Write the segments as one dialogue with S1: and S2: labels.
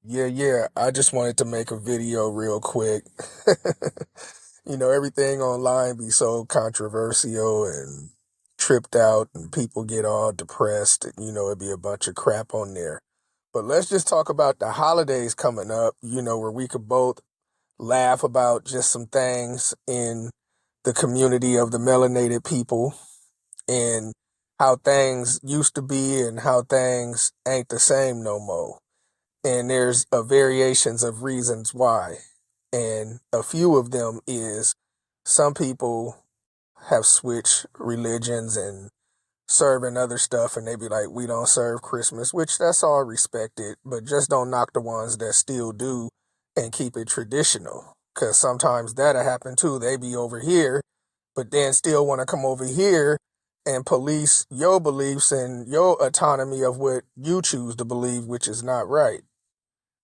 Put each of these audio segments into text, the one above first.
S1: Yeah. I just wanted to make a video real quick. Everything online be so controversial and tripped out, and people get all depressed. It'd be a bunch of crap on there. But let's just talk about the holidays coming up, where we could both laugh about just some things in the community of the melanated people and how things used to be and how things ain't the same no more. And there's variations of reasons why. And a few of them is some people have switched religions and serving other stuff, and they be like, we don't serve Christmas, which that's all respected, but just don't knock the ones that still do and keep it traditional. Because sometimes that'll happen too. They be over here, but then still want to come over here and police your beliefs and your autonomy of what you choose to believe, which is not right.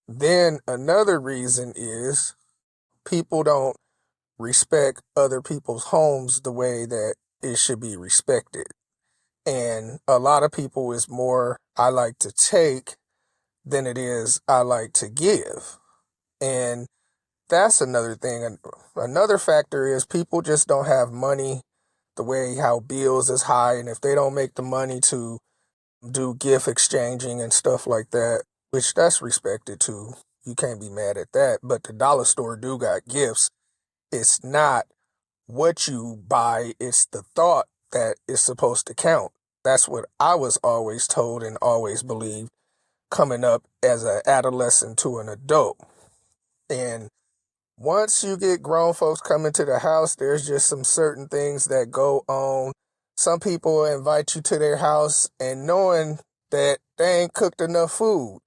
S1: Then another reason is people don't respect other people's homes the way that it should be respected. And a lot of people is more I like to take than it is I like to give. And that's another thing. And another factor is people just don't have money the way how bills is high. And if they don't make the money to do gift exchanging and stuff like that, which that's respected too. You can't be mad at that. But the dollar store do got gifts. It's not what you buy, it's the thought that is supposed to count. That's what I was always told and always believed coming up as an adolescent to an adult. And once you get grown folks coming to the house, there's just some certain things that go on. Some people invite you to their house and knowing that they ain't cooked enough food.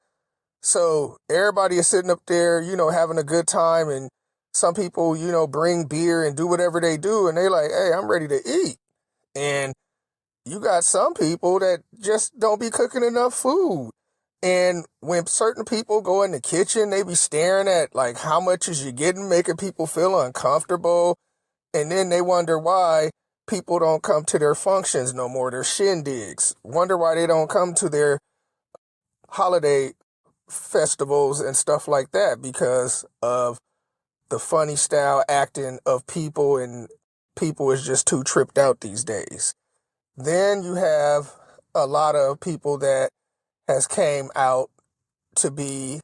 S1: So everybody is sitting up there, having a good time. And some people, bring beer and do whatever they do. And they like, hey, I'm ready to eat. And you got some people that just don't be cooking enough food. And when certain people go in the kitchen, they be staring at like how much is you getting, making people feel uncomfortable. And then they wonder why people don't come to their functions no more, their shindigs. Wonder why they don't come to their holiday festivals and stuff like that because of the funny style acting of people, and people is just too tripped out these days. Then you have a lot of people that has came out to be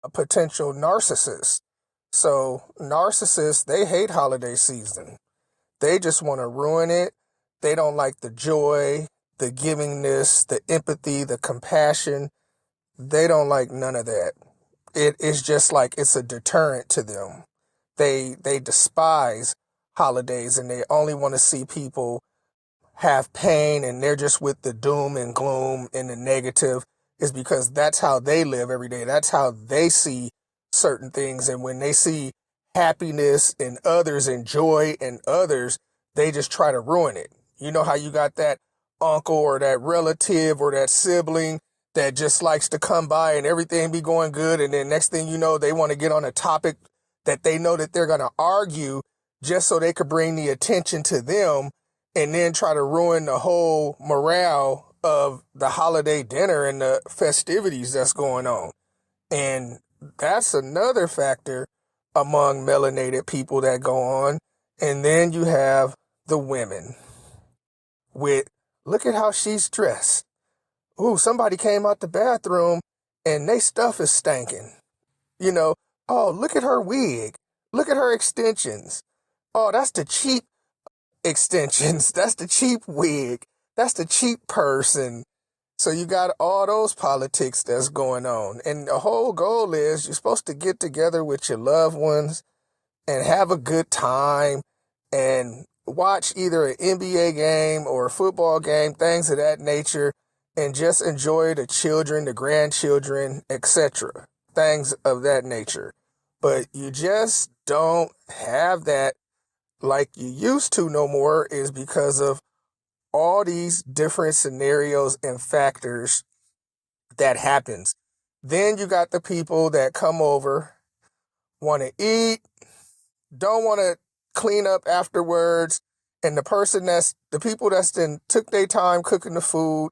S1: a potential narcissist. So narcissists, they hate holiday season. They just want to ruin it. They don't like the joy, the givingness, the empathy, the compassion. They don't like none of that. It is just like it's a deterrent to them. They despise holidays and they only want to see people have pain, and they're just with the doom and gloom and the negative is because that's how they live every day. That's how they see certain things. And when they see happiness in others and joy in others, they just try to ruin it. You know how you got that uncle or that relative or that sibling that just likes to come by and everything be going good. And then next thing you know, they want to get on a topic that they know that they're going to argue just so they could bring the attention to them and then try to ruin the whole morale of the holiday dinner and the festivities that's going on. And that's another factor among melanated people that go on. And then you have the women with, look at how she's dressed. Ooh, somebody came out the bathroom and they stuff is stankin'. You know, oh, look at her wig. Look at her extensions. Oh, that's the cheap extensions. That's the cheap wig. That's the cheap person. So you got all those politics that's going on. And the whole goal is you're supposed to get together with your loved ones and have a good time and watch either an NBA game or a football game, things of that nature, and just enjoy the children, the grandchildren, etc. Things of that nature. But you just don't have that like you used to no more is because of all these different scenarios and factors that happens. Then you got the people that come over, want to eat, don't want to clean up afterwards, and the people that's then took their time cooking the food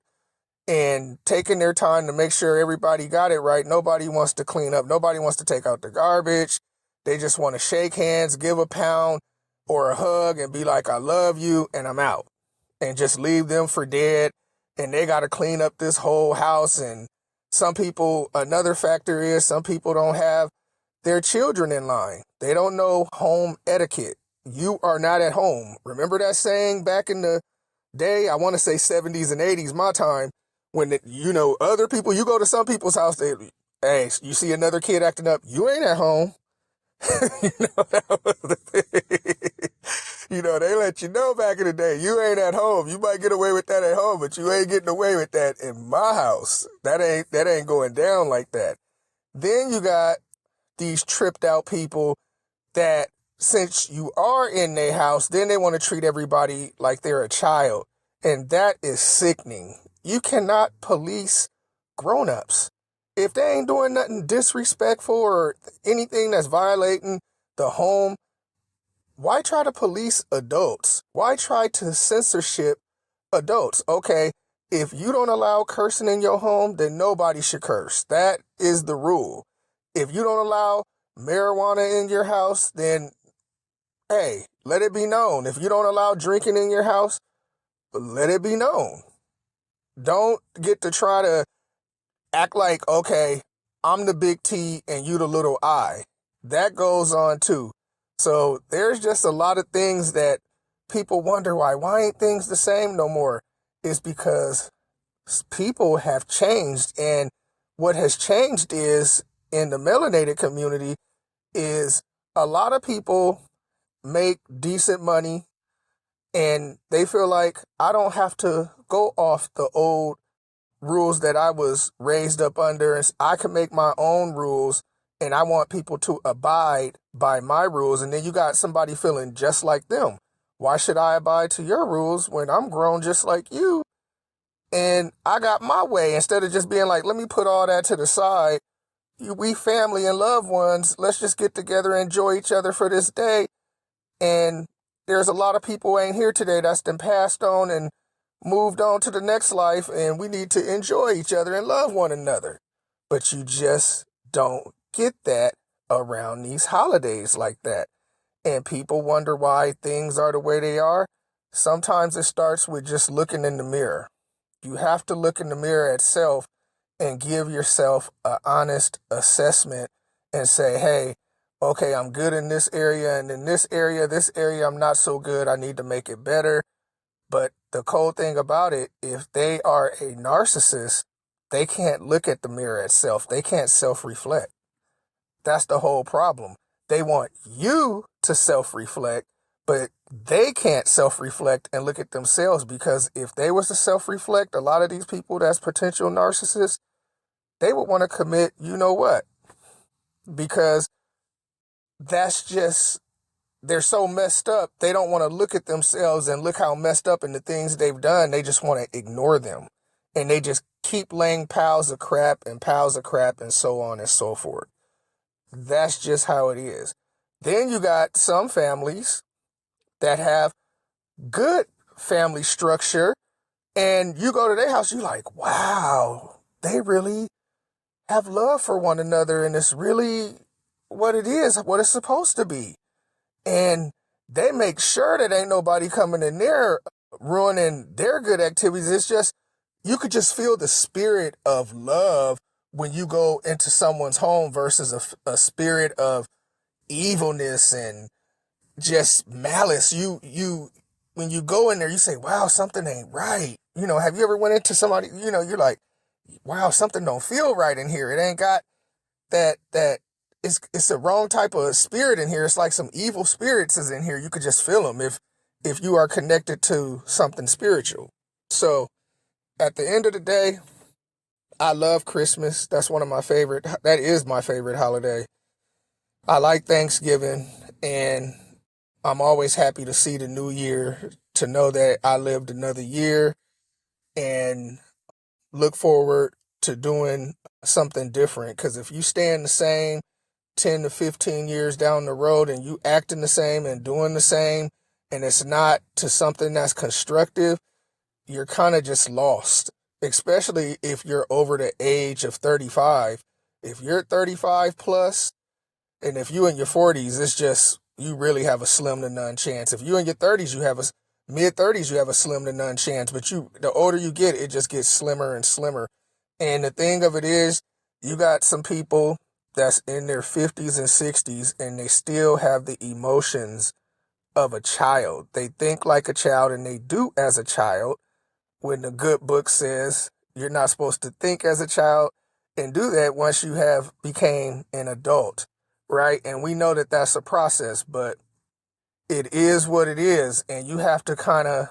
S1: and taking their time to make sure everybody got it right. Nobody wants to clean up. Nobody wants to take out the garbage. They just want to shake hands, give a pound or a hug and be like, I love you, and I'm out. And just leave them for dead. And they got to clean up this whole house. And some people, another factor is some people don't have their children in line. They don't know home etiquette. You are not at home. Remember that saying back in the day? I want to say 70s and 80s, my time, when, other people, you go to some people's house, hey, you see another kid acting up, you ain't at home. That was the thing. They let you know back in the day, you ain't at home. You might get away with that at home, but you ain't getting away with that in my house. That ain't going down like that. Then you got these tripped out people that, since you are in their house, then they want to treat everybody like they're a child. And that is sickening. You cannot police grown-ups. If they ain't doing nothing disrespectful or anything that's violating the home, why try to police adults? Why try to censorship adults? Okay, if you don't allow cursing in your home, then nobody should curse. That is the rule. If you don't allow marijuana in your house, then, hey, let it be known. If you don't allow drinking in your house, let it be known. Don't get to try to act like, okay, I'm the big T and you the little I. That goes on too. So there's just a lot of things that people wonder why ain't things the same no more? It's because people have changed, and what has changed is, in the melanated community, is a lot of people make decent money and they feel like, I don't have to go off the old rules that I was raised up under, and I can make my own rules, and I want people to abide by my rules. And then you got somebody feeling just like them. Why should I abide to your rules when I'm grown just like you and I got my way? Instead of just being like, let me put all that to the side. We family and loved ones, let's just get together and enjoy each other for this day. And there's a lot of people ain't here today that's been passed on and moved on to the next life, and we need to enjoy each other and love one another. But you just don't get that around these holidays like that. And people wonder why things are the way they are. Sometimes it starts with just looking in the mirror. You have to look in the mirror at self and give yourself an honest assessment and say, hey, okay, I'm good in this area, and in this area I'm not so good. I need to make it better. But the cool thing about it, if they are a narcissist, they can't look at the mirror itself. They can't self-reflect. That's the whole problem. They want you to self-reflect, but they can't self-reflect and look at themselves, because if they was to self-reflect, a lot of these people that's potential narcissists, they would want to commit, you know what? Because that's just, they're so messed up, they don't want to look at themselves and look how messed up and the things they've done. They just want to ignore them. And they just keep laying piles of crap and so on and so forth. That's just how it is. Then you got some families that have good family structure, and you go to their house, you're like, wow, they really have love for one another, and it's really what it is, what it's supposed to be. And they make sure that ain't nobody coming in there ruining their good activities. It's just, you could just feel the spirit of love when you go into someone's home versus a spirit of evilness and just malice. When you go in there, you say, wow, something ain't right. Have you ever went into somebody, you're like, wow, something don't feel right in here. It ain't got that it's a wrong type of spirit in here. It's like some evil spirits is in here. You could just feel them if you are connected to something spiritual. So at the end of the day, I love Christmas. That is my favorite holiday. I like Thanksgiving, and I'm always happy to see the new year, to know that I lived another year, and look forward to doing something different. Because if you stay the same 10 to 15 years down the road and you acting the same and doing the same, and it's not to something that's constructive, you're kind of just lost. especially if you're over the age of 35. If you're 35 plus, and if you in your 40s, it's just, you really have a slim to none chance. If you in your 30s, you have a mid 30s, you have a slim to none chance. But the older you get, it just gets slimmer and slimmer. And the thing of it is, you got some people that's in their 50s and 60s, and they still have the emotions of a child. They think like a child and they do as a child, when the good book says you're not supposed to think as a child and do that once you have became an adult, right? And we know that that's a process, but it is what it is. And you have to kind of,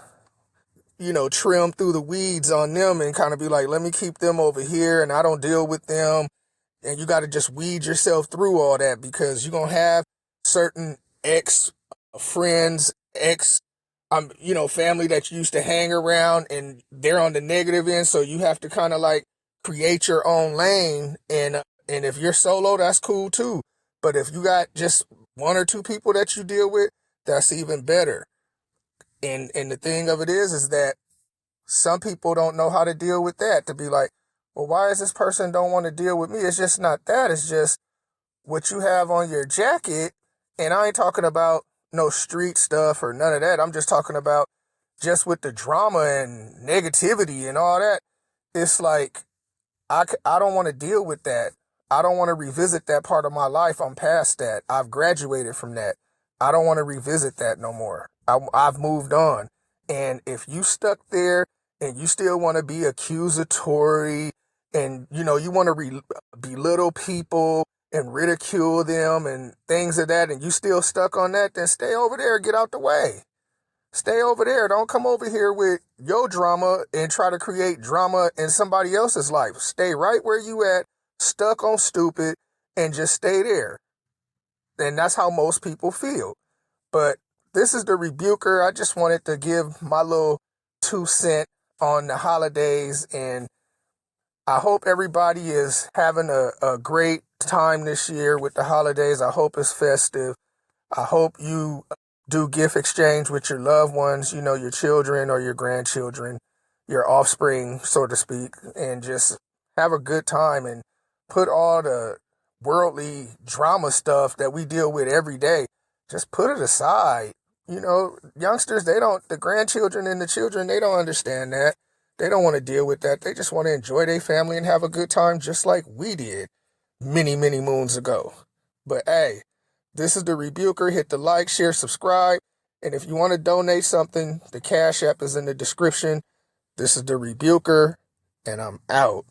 S1: trim through the weeds on them and kind of be like, let me keep them over here and I don't deal with them. And you got to just weed yourself through all that, because you're going to have certain ex friends, family that you used to hang around, and they're on the negative end. So you have to kind of like create your own lane. And if you're solo, that's cool too. But if you got just one or two people that you deal with, that's even better. And the thing of it is that some people don't know how to deal with that. To be like, well, why is this person don't want to deal with me? It's just not that. It's just what you have on your jacket. And I ain't talking about no street stuff or none of that. I'm just talking about just with the drama and negativity and all that. It's like, I don't want to deal with that. I don't want to revisit that part of my life. I'm past that. I've graduated from that. I don't want to revisit that no more. I've moved on. And if you stuck there and you still want to be accusatory, and you want to belittle people and ridicule them and things of that, and you still stuck on that, then stay over there, get out the way. Stay over there. Don't come over here with your drama and try to create drama in somebody else's life. Stay right where you at, stuck on stupid, and just stay there. And that's how most people feel. But this is the Rebuker. I just wanted to give my little 2 cents on the holidays, and I hope everybody is having a great time this year with the holidays. I hope it's festive. I hope you do gift exchange with your loved ones, your children or your grandchildren, your offspring, so to speak, and just have a good time and put all the worldly drama stuff that we deal with every day, just put it aside. Youngsters, the grandchildren and the children, they don't understand that. They don't want to deal with that. They just want to enjoy their family and have a good time just like we did many, many moons ago. But hey, this is the Rebuker. Hit the like, share, subscribe. And if you want to donate something, the Cash App is in the description. This is the Rebuker, and I'm out.